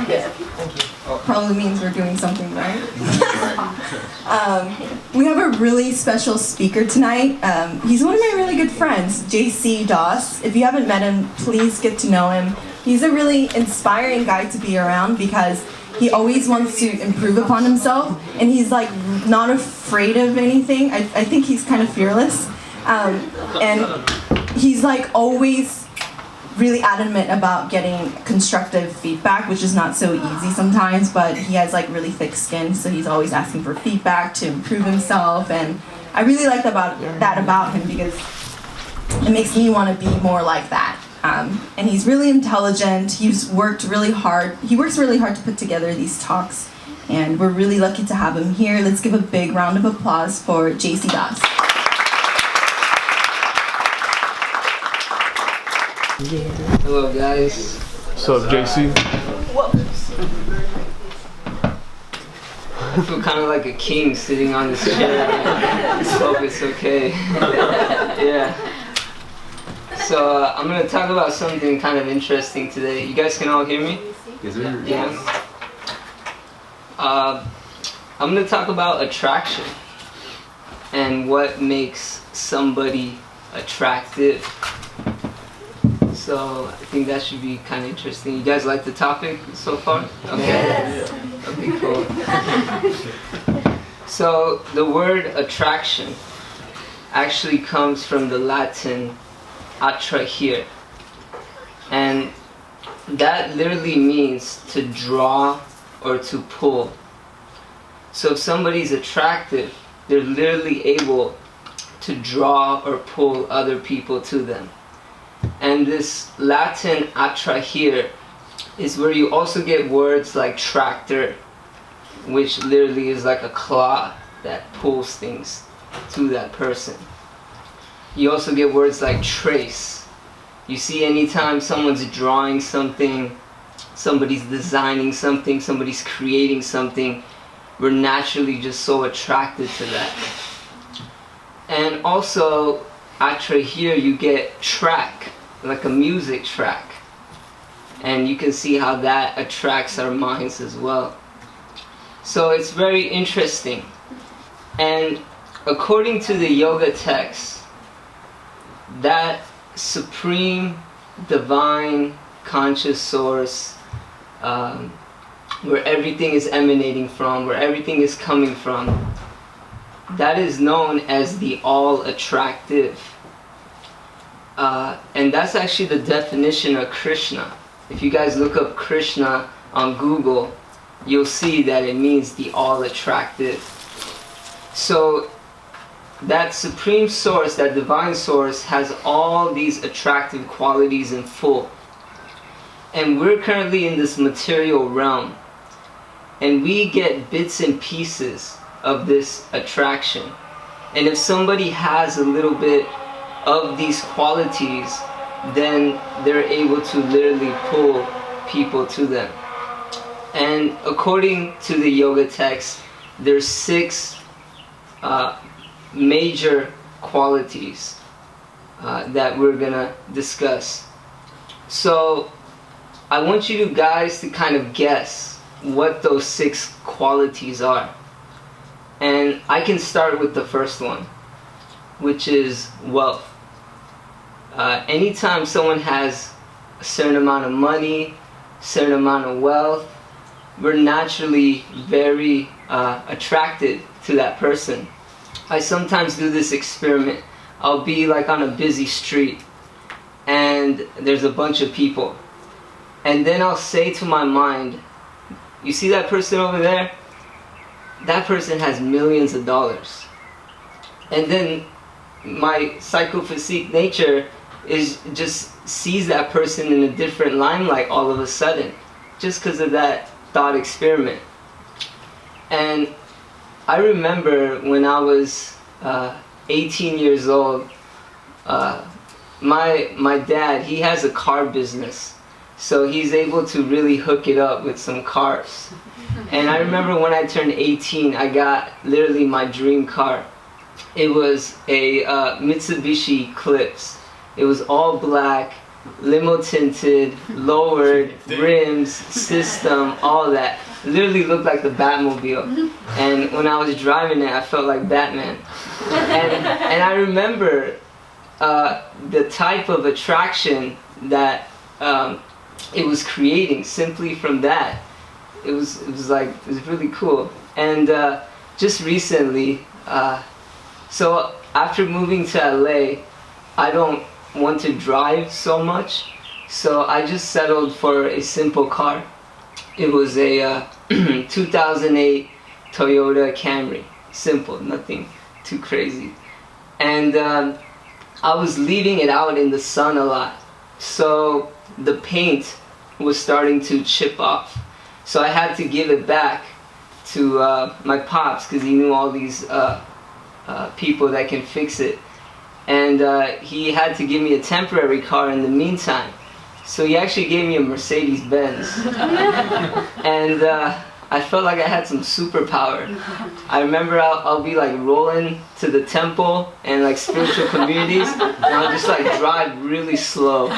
I'm good. Thank you. Probably means we're doing something right. We have a really special speaker tonight. He's one of my really good friends, JC Doss. If you haven't met him, please get to know him. He's a really inspiring guy to be around because he always wants to improve upon himself, and he's like not afraid of anything. I think he's kind of fearless, and he's like always really adamant about getting constructive feedback, which is not so easy sometimes, but he has like really thick skin, so he's always asking for feedback to improve himself, and I really like that about him because it makes me want to be more like that. And he's really intelligent. He's worked really hard. He works really hard to put together these talks, and we're really lucky to have him here. Let's give a big round of applause for JC Doss. Hello guys. What's up, JC? I feel kind of like a king sitting on this chair. I hope it's okay. Yeah. So I'm going to talk about something kind of interesting today. You guys can all hear me? Yes, sir. Yeah. I'm going to talk about attraction and what makes somebody attractive. So I think that should be kind of interesting. You guys like the topic so far? Okay. Okay, cool. So the word attraction actually comes from the Latin attrahere, and that literally means to draw or to pull. So if somebody's attractive, they're literally able to draw or pull other people to them. And this Latin attrahere is where you also get words like tractor, which literally is like a claw that pulls things to that person. You also get words like trace. You see, anytime someone's drawing something, somebody's designing something, somebody's creating something, we're naturally just so attracted to that. And also, attrahere, you get track, like a music track. And you can see how that attracts our minds as well. So it's very interesting. And according to the yoga text, that supreme, divine, conscious source, where everything is emanating from, where everything is coming from, that is known as the all-attractive. And that's actually the definition of Krishna. If you guys look up Krishna on Google, you'll see that it means the all-attractive. So that supreme source, that divine source, has all these attractive qualities in full. And we're currently in this material realm, and we get bits and pieces of this attraction. And if somebody has a little bit of these qualities, then they're able to literally pull people to them. And according to the yoga text, there's 6 major qualities that we're gonna discuss. So I want you guys to kind of guess what those 6 qualities are. And I can start with the first one, which is wealth. Anytime someone has a certain amount of money, a certain amount of wealth, we're naturally very attracted to that person. I sometimes do this experiment. I'll be like on a busy street and there's a bunch of people, and then I'll say to my mind, you see that person over there? That person has millions of dollars. And then my psychophysique nature is just sees that person in a different limelight all of a sudden, just because of that thought experiment. And I remember when I was 18 years old, my dad, he has a car business, so he's able to really hook it up with some cars. And I remember when I turned 18, I got literally my dream car. It was a Mitsubishi Eclipse. It was all black. limo tinted, lowered, rims, system, all that. It literally looked like the Batmobile. And when I was driving it, I felt like Batman. And I remember the type of attraction that it was creating simply from that. It was really cool. And just recently, so after moving to LA, I don't want to drive so much, so I just settled for a simple car. It was a 2008 Toyota Camry. Simple, nothing too crazy. And I was leaving it out in the sun a lot, so the paint was starting to chip off. So I had to give it back to my pops because he knew all these people that can fix it. And he had to give me a temporary car in the meantime. So he actually gave me a Mercedes-Benz. And I felt like I had some superpower. I remember I'll be like rolling to the temple and like spiritual communities, and I'll just like drive really slow.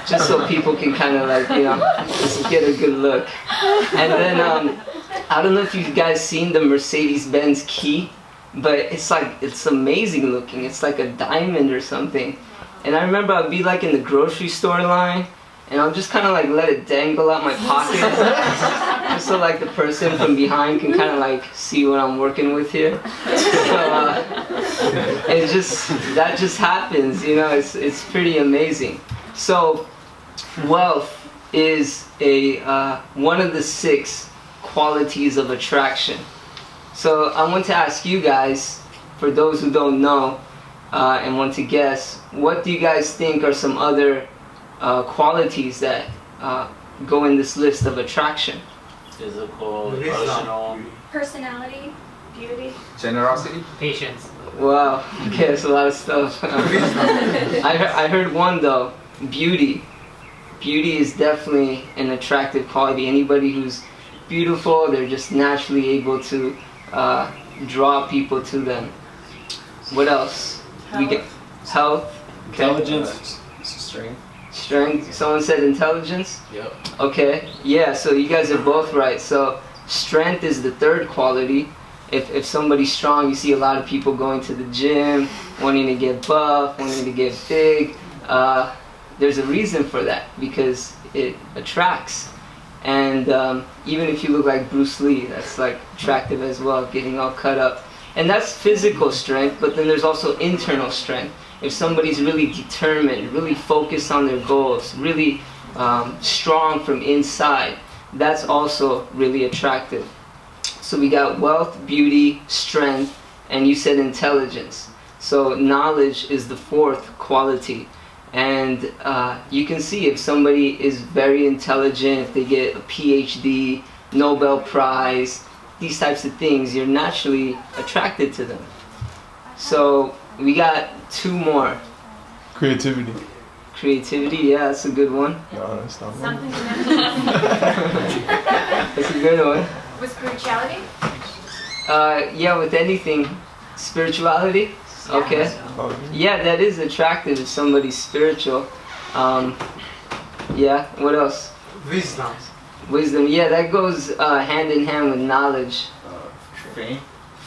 Just so people can kind of like, you know, just get a good look. And then, I don't know if you guys seen the Mercedes-Benz key, but it's amazing looking. It's like a diamond or something. And I remember I'd be like in the grocery store line, and I'll just kind of like let it dangle out my pocket, just so like the person from behind can kind of like see what I'm working with here. So that just happens, you know. It's pretty amazing. So wealth is one of the 6 qualities of attraction. So I want to ask you guys, for those who don't know and want to guess, what do you guys think are some other qualities that go in this list of attraction? Physical, emotional, Personality, beauty, Generosity. patience. Wow, okay, that's a lot of stuff. I heard one though, beauty. Beauty is definitely an attractive quality. Anybody who's beautiful, they're just naturally able to draw people to them. What else? We get health. Okay. Intelligence. Strength. Strength. Someone said intelligence? Yep. Okay. Yeah, so you guys are both right. So strength is the 3rd quality. If somebody's strong, you see a lot of people going to the gym, wanting to get buff, wanting to get big. There's a reason for that, because it attracts. And even if you look like Bruce Lee, that's like attractive as well, getting all cut up. And that's physical strength, but then there's also internal strength. If somebody's really determined, really focused on their goals, really strong from inside, that's also really attractive. So we got wealth, beauty, strength, and you said intelligence. So knowledge is the 4th quality. And you can see if somebody is very intelligent, if they get a PhD, Nobel Prize, these types of things, you're naturally attracted to them. So we got 2 more. Creativity. Creativity, yeah, that's a good one. No, that's not one. something to mention. That's a good one. With spirituality? Yeah, with anything. Spirituality? Okay. Oh, Yeah, that is attractive if somebody's spiritual. Yeah, what else? Wisdom. Wisdom, yeah, that goes hand in hand with knowledge. Fame.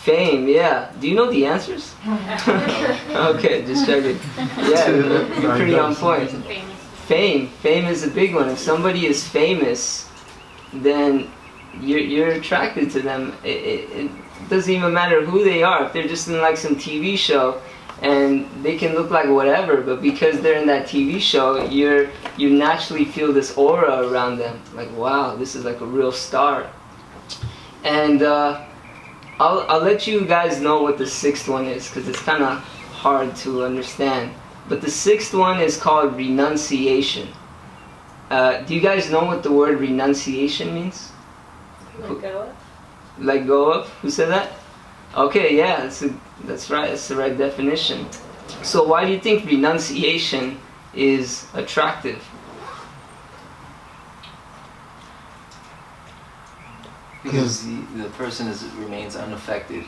Fame, yeah. Do you know the answers? Okay, just checking. Yeah, you're pretty on point. Famous. Fame is a big one. If somebody is famous, then you're attracted to them. It doesn't even matter who they are. If they're just in like some TV show, and they can look like whatever, but because they're in that TV show, you naturally feel this aura around them. Like, wow, this is like a real star. And I'll let you guys know what the 6th one is, because it's kind of hard to understand. But the 6th one is called renunciation. Do you guys know what the word renunciation means? Let go of. Let go of? Who said that? Okay, yeah, that's right. That's the right definition. So why do you think renunciation is attractive? Because the person remains unaffected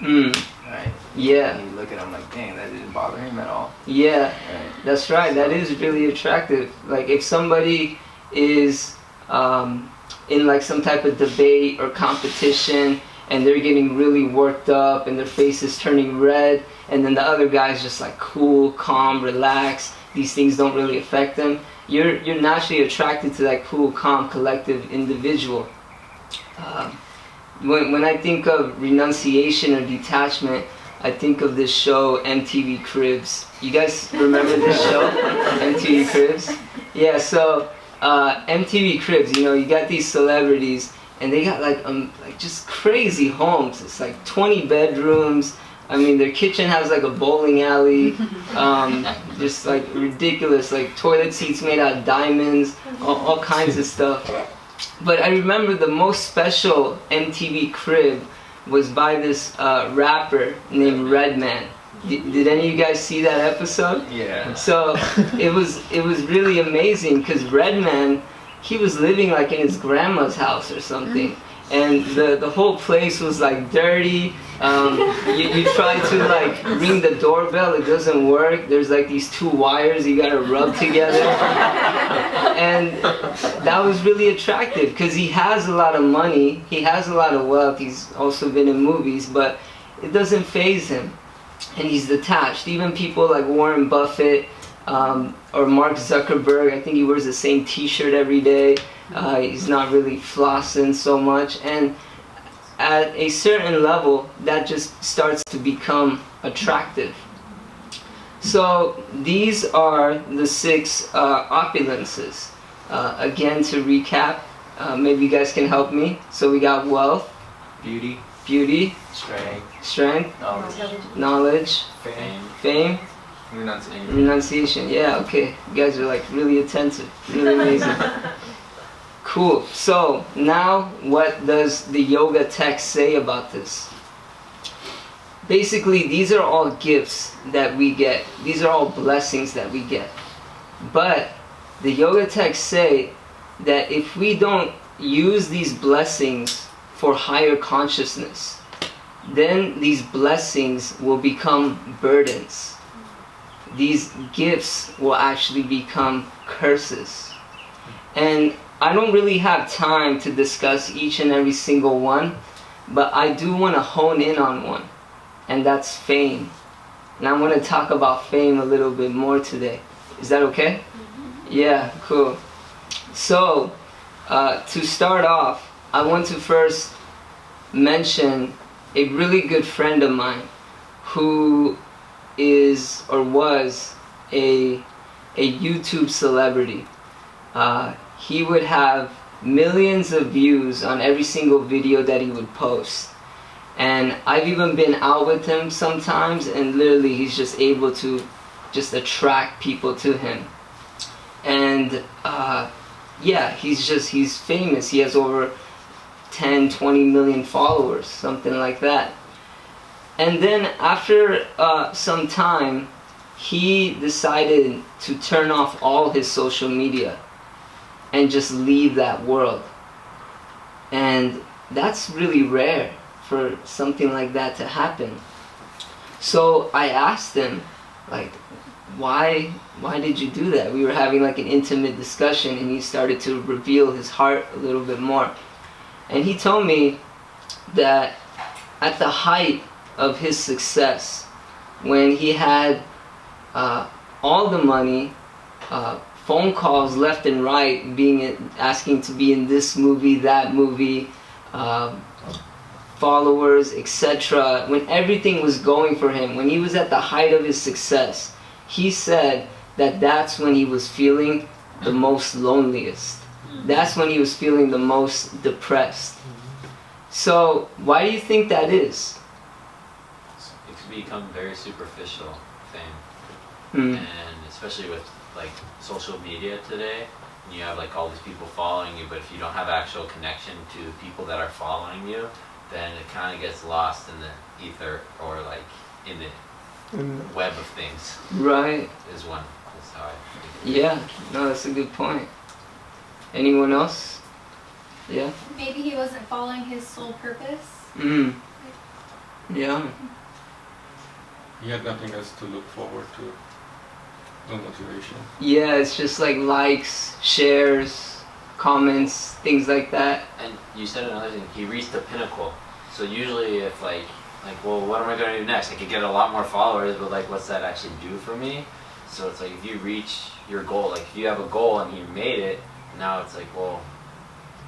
Right. Yeah. And you look at him like, dang, that didn't bother him at all. Yeah. Right. That's right. That is really attractive. Like if somebody is in like some type of debate or competition and they're getting really worked up and their face is turning red, and then the other guy's just like cool, calm, relaxed. These things don't really affect them. You're naturally attracted to that cool, calm, collective individual. When I think of renunciation or detachment, I think of this show MTV Cribs. You guys remember this show, MTV Cribs? Yeah. So MTV Cribs, you know, you got these celebrities, and they got like just crazy homes. It's like 20 bedrooms. I mean, their kitchen has like a bowling alley, just like ridiculous, like toilet seats made out of diamonds, all kinds of stuff. But I remember the most special MTV Crib was by this rapper named Redman. Did any of you guys see that episode? Yeah. So it was really amazing because Redman, he was living like in his grandma's house or something, and the whole place was like dirty. You try to like ring the doorbell, it doesn't work. There's like these two wires you gotta rub together, and that was really attractive because he has a lot of money, he has a lot of wealth, he's also been in movies, but it doesn't faze him, and he's detached. Even people like Warren Buffett or Mark Zuckerberg, I think he wears the same t-shirt every day. He's not really flossing so much, and at a certain level that just starts to become attractive. So these are the 6 opulences. Again, to recap, maybe you guys can help me. So we got wealth, Beauty, strength, knowledge, fame, renunciation. Yeah, okay. You guys are like really attentive. Really amazing. Cool. So now what does the yoga text say about this? Basically, these are all gifts that we get. These are all blessings that we get. But the yoga texts say that if we don't use these blessings for higher consciousness, then these blessings will become burdens. These gifts will actually become curses. And I don't really have time to discuss each and every single one, but I do want to hone in on one, and that's fame. And I want to talk about fame a little bit more today. Is that okay? Yeah, cool. So, to start off, I want to first mention a really good friend of mine who is or was a YouTube celebrity. He would have millions of views on every single video that he would post. And I've even been out with him sometimes, and literally he's just able to just attract people to him. And yeah, he's famous. He has over 10, 20 million followers, something like that. And then after some time, he decided to turn off all his social media and just leave that world. And that's really rare for something like that to happen. So I asked him, like, why did you do that? We were having like an intimate discussion, and he started to reveal his heart a little bit more. And he told me that at the height of his success, when he had all the money, phone calls left and right, asking to be in this movie, that movie, followers, etc. When everything was going for him, when he was at the height of his success, he said that that's when he was feeling the most loneliest. That's when he was feeling the most depressed. So why do you think that is? It can become very superficial, fame. And especially with like social media today, and you have like all these people following you, but if you don't have actual connection to the people that are following you, then it kind of gets lost in the ether, or like in the web of things. Right. Is how I think. Yeah, no, that's a good point. Anyone else? Yeah? Maybe he wasn't following his sole purpose. Yeah. He had nothing else to look forward to. No motivation. Yeah, it's just like likes, shares, comments, things like that. And you said another thing. He reached the pinnacle. So usually, if like, well, what am I gonna do next? I could get a lot more followers, but like, what's that actually do for me? So it's like if you reach your goal, like if you have a goal and you made it, now it's like, well,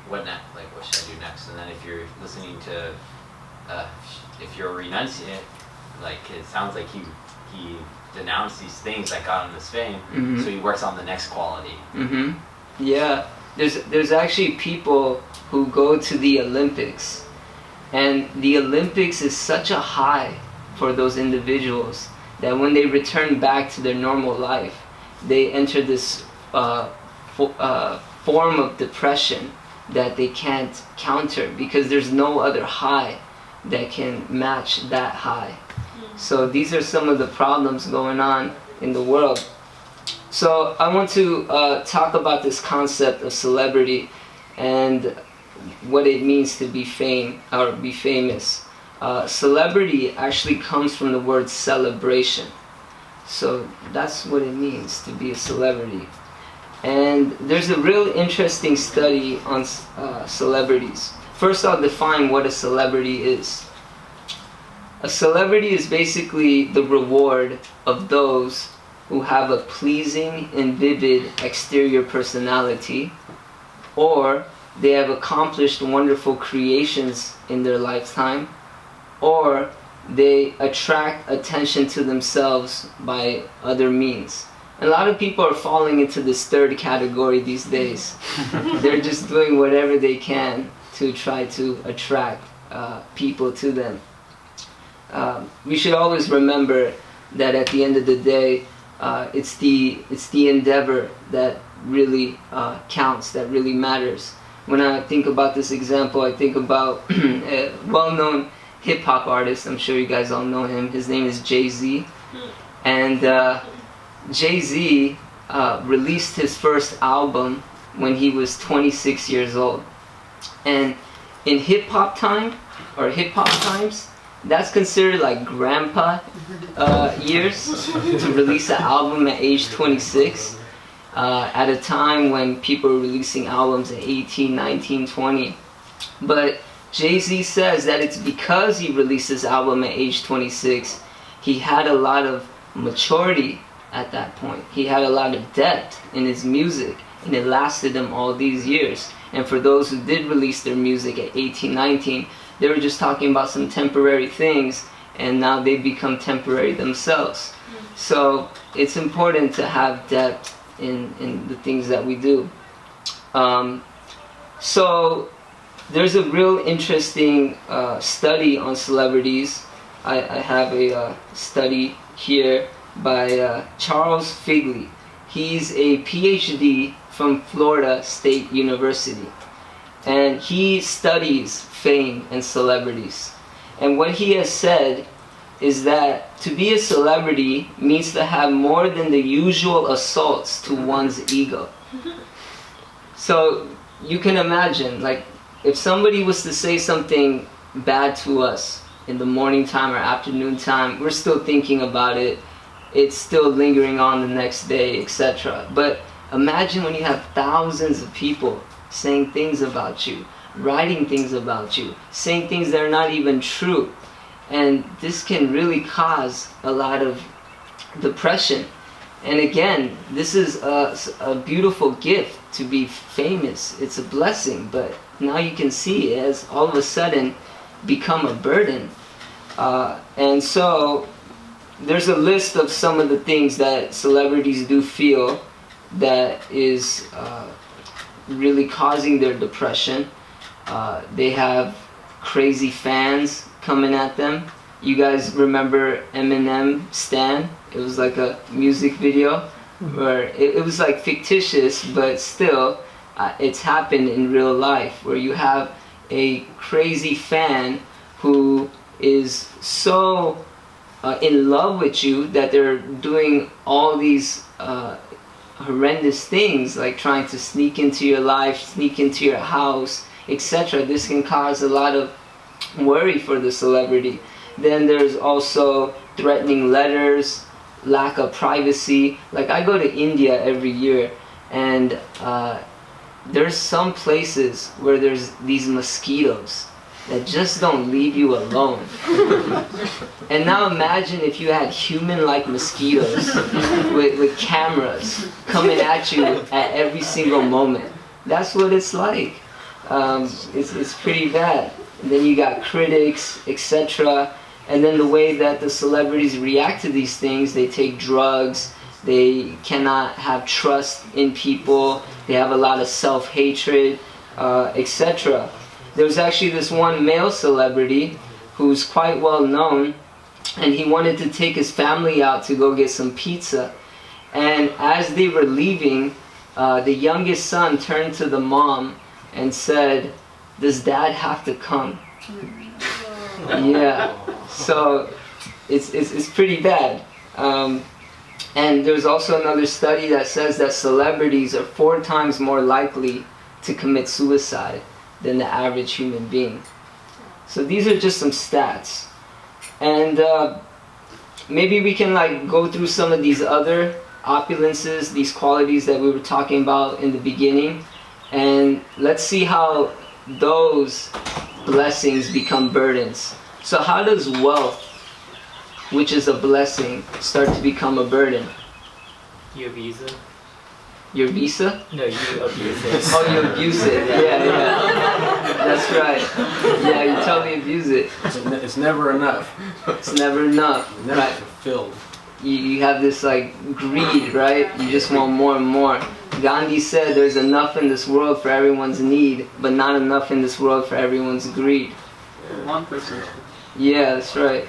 what next? Like, what should I do next? And then if you're listening to, if you're renunciant, like it sounds like he denounced these things that got him this fame, so he works on the next quality. Yeah, there's actually people who go to the Olympics, and the Olympics is such a high for those individuals that when they return back to their normal life, they enter this form of depression that they can't counter because there's no other high that can match that high. So these are some of the problems going on in the world. So I want to talk about this concept of celebrity and what it means to be famous. Celebrity actually comes from the word celebration. So that's what it means to be a celebrity. And there's a real interesting study on celebrities. First, I'll define what a celebrity is. A celebrity is basically the reward of those who have a pleasing and vivid exterior personality, or they have accomplished wonderful creations in their lifetime, or they attract attention to themselves by other means. A lot of people are falling into this third category these days. They're just doing whatever they can to try to attract people to them. We should always remember that at the end of the day, it's the endeavor that really counts, that really matters. When I think about this example, I think about a well-known hip-hop artist. I'm sure you guys all know him. His name is Jay-Z. And Jay-Z released his first album when he was 26 years old. And in hip-hop times, that's considered like grandpa years to release an album at age 26 at a time when people were releasing albums at 18, 19, 20. But Jay-Z says that it's because he released his album at age 26, he had a lot of maturity at that point. He had a lot of depth in his music, and it lasted him all these years. And for those who did release their music at 18, 19, they were just talking about some temporary things, and now they've become temporary themselves. So it's important to have depth in the things that we do. So there's a real interesting study on celebrities. I have a study here by Charles Figley. He's a PhD from Florida State University, and he studies fame and celebrities. And what he has said is that to be a celebrity means to have more than the usual assaults to one's ego. So you can imagine, like, if somebody was to say something bad to us in the morning time or afternoon time, we're still thinking about it. It's still lingering on the next day, etc. But imagine when you have thousands of people saying things about you, writing things about you, saying things that are not even true. And this can really cause a lot of depression. And again, this is a beautiful gift to be famous. It's a blessing, but now you can see it has all of a sudden become a burden. And so there's a list of some of the things that celebrities do feel that is really causing their depression. They have crazy fans coming at them. You guys remember Eminem Stan? It was like a music video where it was like fictitious, but still it's happened in real life, where you have a crazy fan who is so in love with you that they're doing all these horrendous things, like trying to sneak into your life, sneak into your house, etc. This can cause a lot of worry for the celebrity. Then there's also threatening letters, lack of privacy. Like I go to India every year, and there's some places where there's these mosquitoes that just don't leave you alone. And now imagine if you had human-like mosquitoes with cameras coming at you at every single moment. That's what it's like. It's pretty bad. And then you got critics, etc. And then the way that the celebrities react to these things, they take drugs, they cannot have trust in people, they have a lot of self-hatred, etc. There was actually this one male celebrity who's quite well known, and he wanted to take his family out to go get some pizza. And as they were leaving, the youngest son turned to the mom and said, "Does dad have to come?" Yeah, so it's pretty bad. And there's also another study that says that celebrities are 4 times more likely to commit suicide than the average human being. So these are just some stats. And maybe we can like go through some of these other opulences, these qualities that we were talking about in the beginning, and let's see how those blessings become burdens. So how does wealth, which is a blessing, start to become a burden? You abuse it? Your visa? No, you abuse it. Oh, you abuse it. Yeah, yeah. That's right. Yeah, you totally abuse it. It's never enough. It's never enough. Never Right. fulfilled. You have this like greed, right? You just want more and more. Gandhi said there's enough in this world for everyone's need, but not enough in this world for everyone's greed. 1%. Yeah, that's right.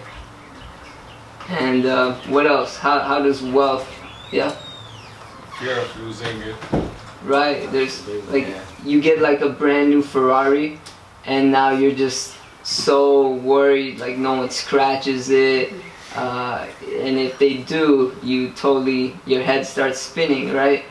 And what else? How does wealth, yeah? Fear of losing it. Right, there's like, you get like a brand new Ferrari, and now you're just so worried, like no one scratches it, and if they do, your head starts spinning, right?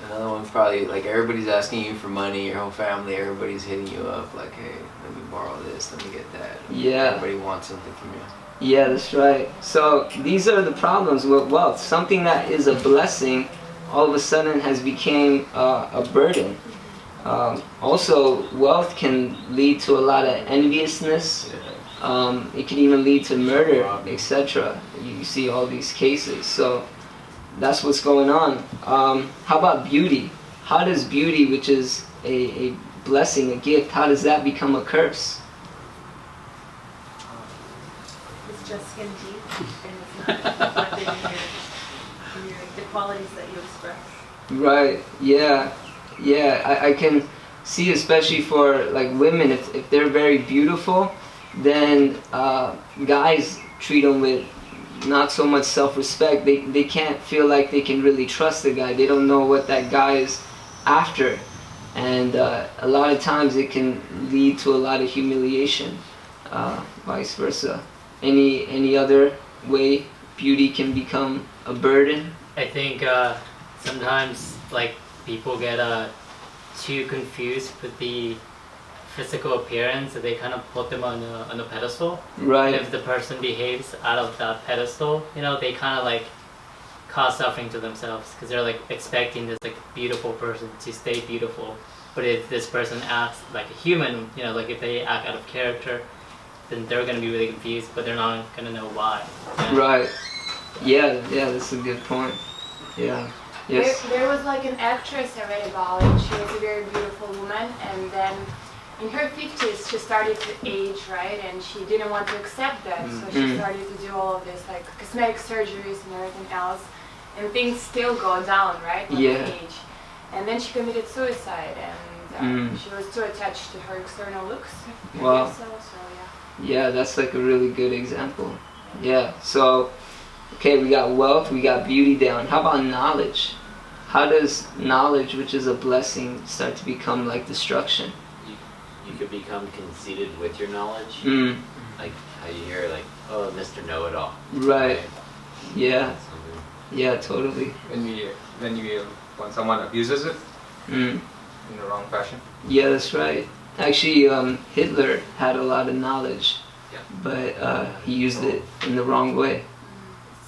Another one's probably like everybody's asking you for money, your whole family, everybody's hitting you up like, hey, let me borrow this, let me get that. Yeah. Everybody wants something from you. Yeah, that's right. So these are the problems with wealth. Something that is a blessing all of a sudden has become a burden. Also, wealth can lead to a lot of enviousness. It can even lead to murder, etc. You see all these cases. So that's what's going on. How about beauty? How does beauty, which is a blessing, a gift, how does that become a curse? It's just skin deep, and it's not reflected in the qualities that you express. Right, yeah. Yeah, I can see, especially for like women, if they're very beautiful, then guys treat them with not so much self-respect. They can't feel like they can really trust the guy. They don't know what that guy is after. And a lot of times it can lead to a lot of humiliation, vice versa. Any other way beauty can become a burden? I think sometimes like people get too confused with the physical appearance, that they kind of put them on a pedestal. Right. And if the person behaves out of that pedestal, they kind of like cause suffering to themselves, because they're like expecting this like beautiful person to stay beautiful. But if this person acts like a human, like if they act out of character, then they're gonna be really confused, but they're not gonna know why. Right. Yeah, that's a good point. Yeah. Yes. There was like an actress I read about, and she was a very beautiful woman, and then in her 50s she started to age, right? And she didn't want to accept that, so she started to do all of this like cosmetic surgeries and everything else, and things still go down, right? With age. And then she committed suicide, and she was too attached to her external looks. Wow. So yeah. Yeah, that's like a really good example. Yeah. So, okay, we got wealth, we got beauty down. How about knowledge? How does knowledge, which is a blessing, start to become like destruction? You could become conceited with your knowledge. Like how you hear like, oh, Mr. Know-it-all. Right. Yeah. That's something. Yeah, totally. When someone abuses it Mm. in the wrong fashion. Yeah, that's right. Actually, Hitler had a lot of knowledge. but he used it in the wrong way.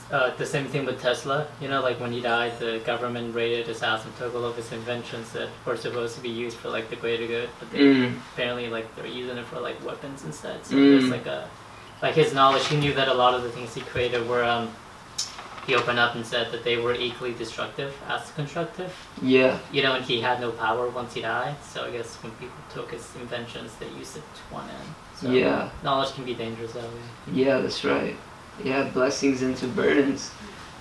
The same thing with Tesla. You know, like when he died, the government raided his house and took all of his inventions that were supposed to be used for like the greater good, but they apparently like they're using it for like weapons instead. So there's like his knowledge. He knew that a lot of the things he created were he opened up and said that they were equally destructive as constructive. Yeah. You know, and he had no power once he died. So I guess when people took his inventions, they used it to one end. So Yeah. knowledge can be dangerous that way. Yeah, that's right. Yeah, blessings into burdens.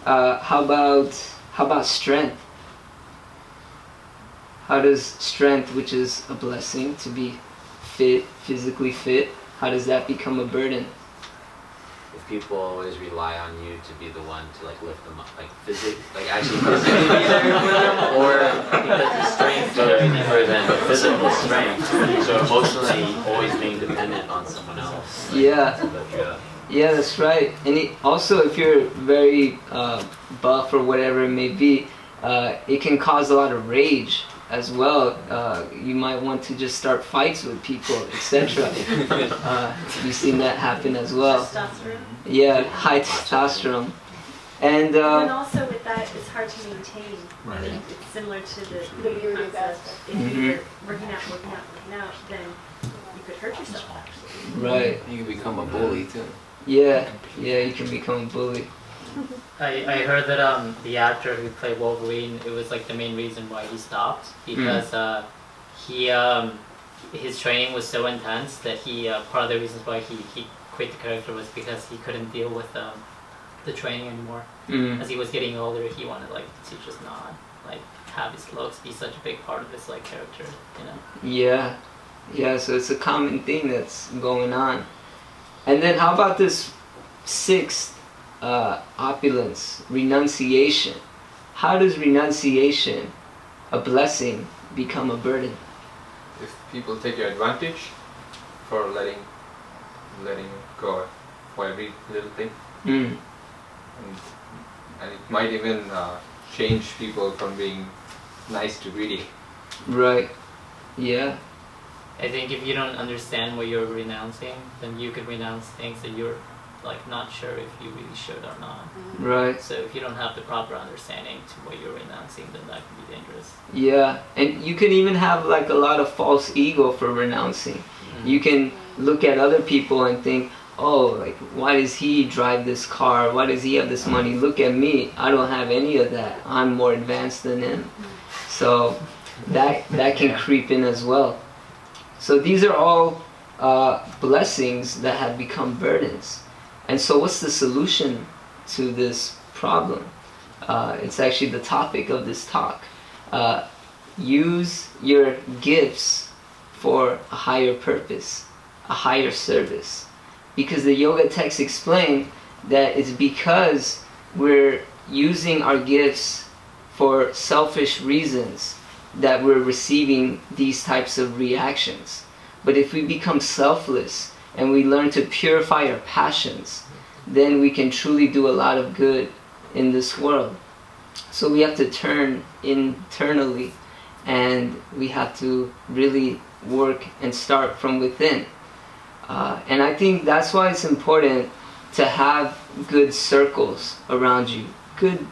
How about strength? How does strength, which is a blessing, to be fit, physically fit, how does that become a burden? If people always rely on you to be the one to like lift them up, like actually physically be there for them, or because the strength of for them, physical strength. So emotionally, always being dependent on someone else. Yeah. To lift you up. Yeah, that's right. And also, if you're very buff or whatever it may be, it can cause a lot of rage as well. You might want to just start fights with people, etc. You've seen that happen as well. Testosterone. Yeah, high testosterone. And And also with that, it's hard to maintain. I mean, it's similar to the beauty concept. If you're working out, then you could hurt yourself actually. right. You can become a bully too. Yeah, you can become a bully. I heard that the actor who played Wolverine, it was like the main reason why he stopped, because his training was so intense that he part of the reasons why he quit the character was because he couldn't deal with the training anymore. As he was getting older, he wanted like to just not like have his looks be such a big part of his like character, you know. Yeah, so it's a common thing that's going on. And then how about this sixth, opulence, renunciation? How does renunciation, a blessing, become a burden? If people take your advantage for letting go for every little thing, and it might even change people from being nice to greedy. Right. Yeah. I think if you don't understand what you're renouncing, then you could renounce things that you're like not sure if you really should or not. Right. So if you don't have the proper understanding to what you're renouncing, then that can be dangerous. Yeah, and you can even have like a lot of false ego for renouncing. You can look at other people and think, oh, like why does he drive this car? Why does he have this money? Look at me, I don't have any of that. I'm more advanced than him. So that can creep in as well. So these are all blessings that have become burdens. And so what's the solution to this problem? It's actually the topic of this talk. Use your gifts for a higher purpose, a higher service. Because the yoga texts explain that it's because we're using our gifts for selfish reasons that we're receiving these types of reactions. But if we become selfless and we learn to purify our passions, then we can truly do a lot of good in this world. So we have to turn internally, and we have to really work and start from within. And I think that's why it's important to have good circles around you, good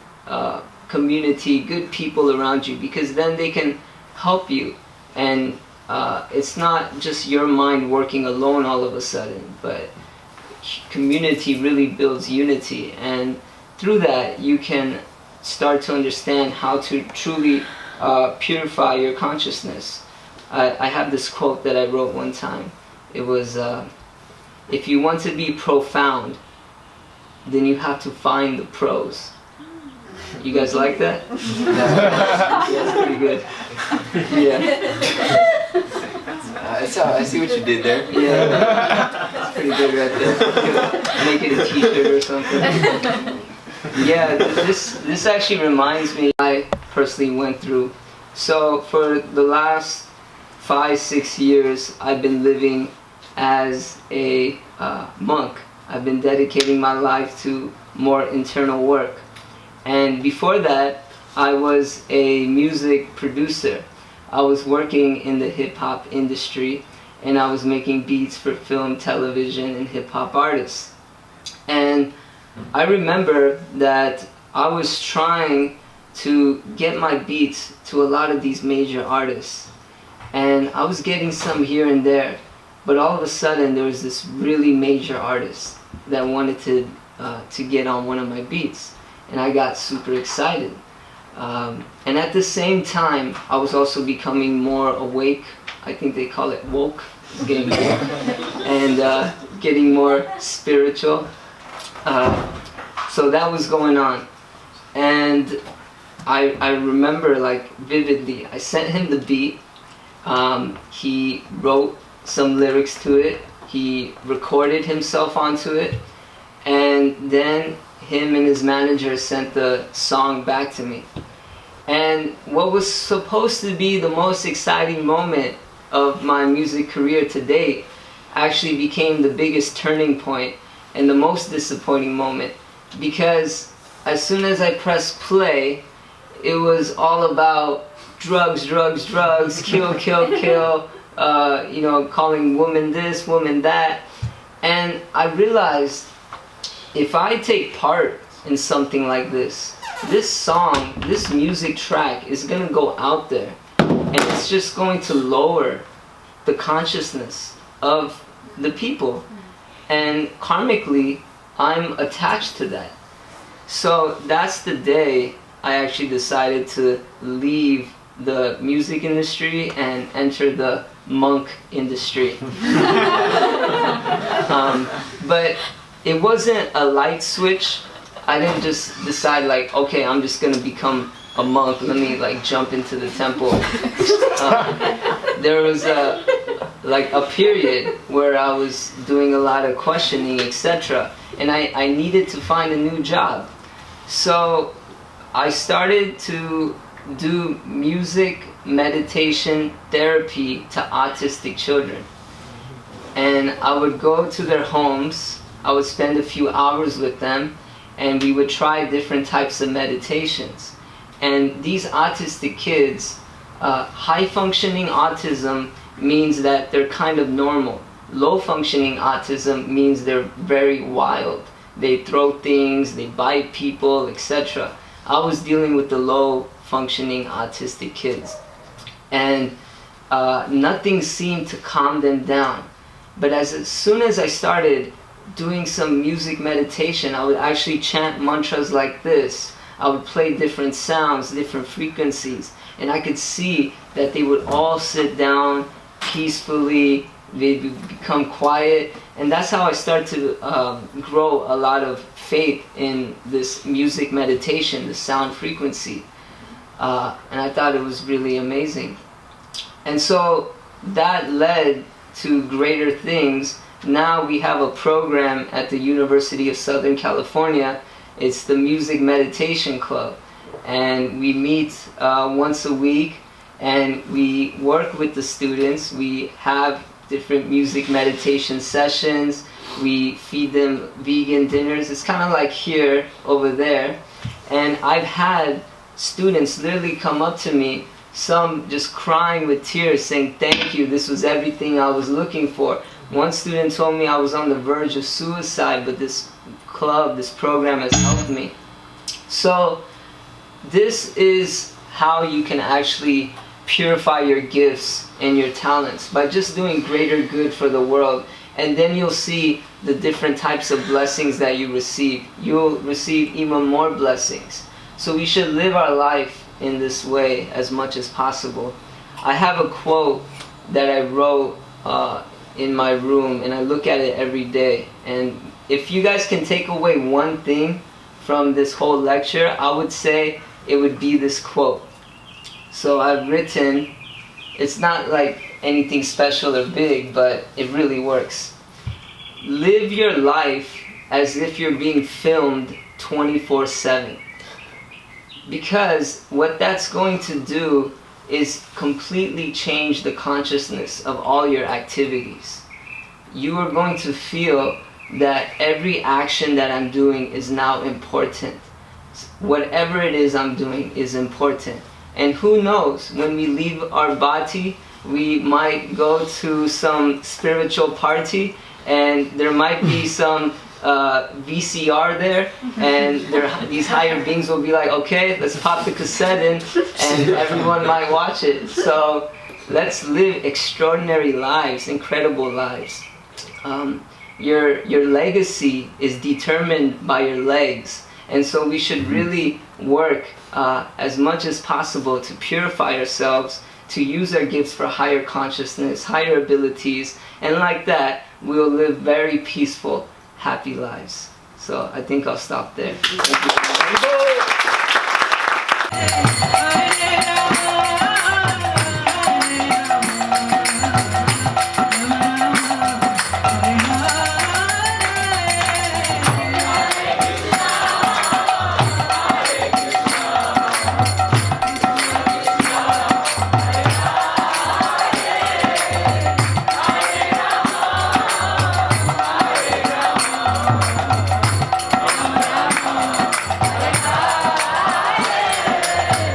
community, good people around you, because then they can help you. And it's not just your mind working alone all of a sudden, but community really builds unity, and through that you can start to understand how to truly purify your consciousness. I have this quote that I wrote one time. It was, if you want to be profound, then you have to find the pros. You guys like that? Yeah, it's pretty good. Yeah. I see what you did there. Yeah, that's pretty good right there. Make it a t-shirt or something. Yeah, this actually reminds me I personally went through. So for the last 5-6 years, I've been living as a monk. I've been dedicating my life to more internal work. And before that, I was a music producer. I was working in the hip-hop industry, and I was making beats for film, television, and hip-hop artists. And I remember that I was trying to get my beats to a lot of these major artists, and I was getting some here and there, but all of a sudden there was this really major artist that wanted to get on one of my beats, and I got super excited. And at the same time, I was also becoming more awake. I think they call it woke, getting more, and getting more spiritual. So that was going on, and I remember like vividly. I sent him the beat. He wrote some lyrics to it. He recorded himself onto it, and then him and his manager sent the song back to me. And what was supposed to be the most exciting moment of my music career to date actually became the biggest turning point and the most disappointing moment, because as soon as I pressed play, it was all about drugs, drugs, drugs, kill, kill, kill, you know, calling woman this, woman that. And I realized if I take part in something like this song, this music track is going to go out there, and it's just going to lower the consciousness of the people. And karmically, I'm attached to that. So that's the day I actually decided to leave the music industry and enter the monk industry. But it wasn't a light switch. I didn't just decide like, okay, I'm just gonna become a monk, let me like jump into the temple. There was a period where I was doing a lot of questioning, etc. And I needed to find a new job. So I started to do music meditation therapy to autistic children. And I would go to their homes, I would spend a few hours with them, and we would try different types of meditations. And these autistic kids, high functioning autism means that they're kind of normal. Low functioning autism means they're very wild. They throw things, they bite people, etc. I was dealing with the low functioning autistic kids, and nothing seemed to calm them down. But as soon as I started doing some music meditation, I would actually chant mantras like this. I would play different sounds, different frequencies, and I could see that they would all sit down peacefully, they'd become quiet, and that's how I started to grow a lot of faith in this music meditation, the sound frequency. And I thought it was really amazing. And so that led to greater things. Now we have a program at the University of Southern California. It's the Music Meditation Club, and we meet once a week, and we work with the students. We have different music meditation sessions. We feed them vegan dinners. It's kind of like here, over there. And I've had students literally come up to me, some just crying with tears, saying, "Thank you, this was everything I was looking for." One student told me I was on the verge of suicide, but this club, this program has helped me. So this is how you can actually purify your gifts and your talents, by just doing greater good for the world. And then you'll see the different types of blessings that you receive. You'll receive even more blessings. So we should live our life in this way as much as possible. I have a quote that I wrote in my room, and I look at it every day. And if you guys can take away one thing from this whole lecture, I would say it would be this quote. So I've written, it's not like anything special or big, but it really works. Live your life as if you're being filmed 24/7. Because what that's going to do is completely change the consciousness of all your activities. You are going to feel that every action that I'm doing is now important. Whatever it is I'm doing is important. And who knows, when we leave our body, we might go to some spiritual party, and there might be some VCR there, and these higher beings will be like, okay, let's pop the cassette in, and everyone might watch it. So let's live extraordinary lives, incredible lives. Your legacy is determined by your legs, and so we should really work as much as possible to purify ourselves, to use our gifts for higher consciousness, higher abilities, and like that we will live very peaceful, happy lives. So I think I'll stop there. Thank you.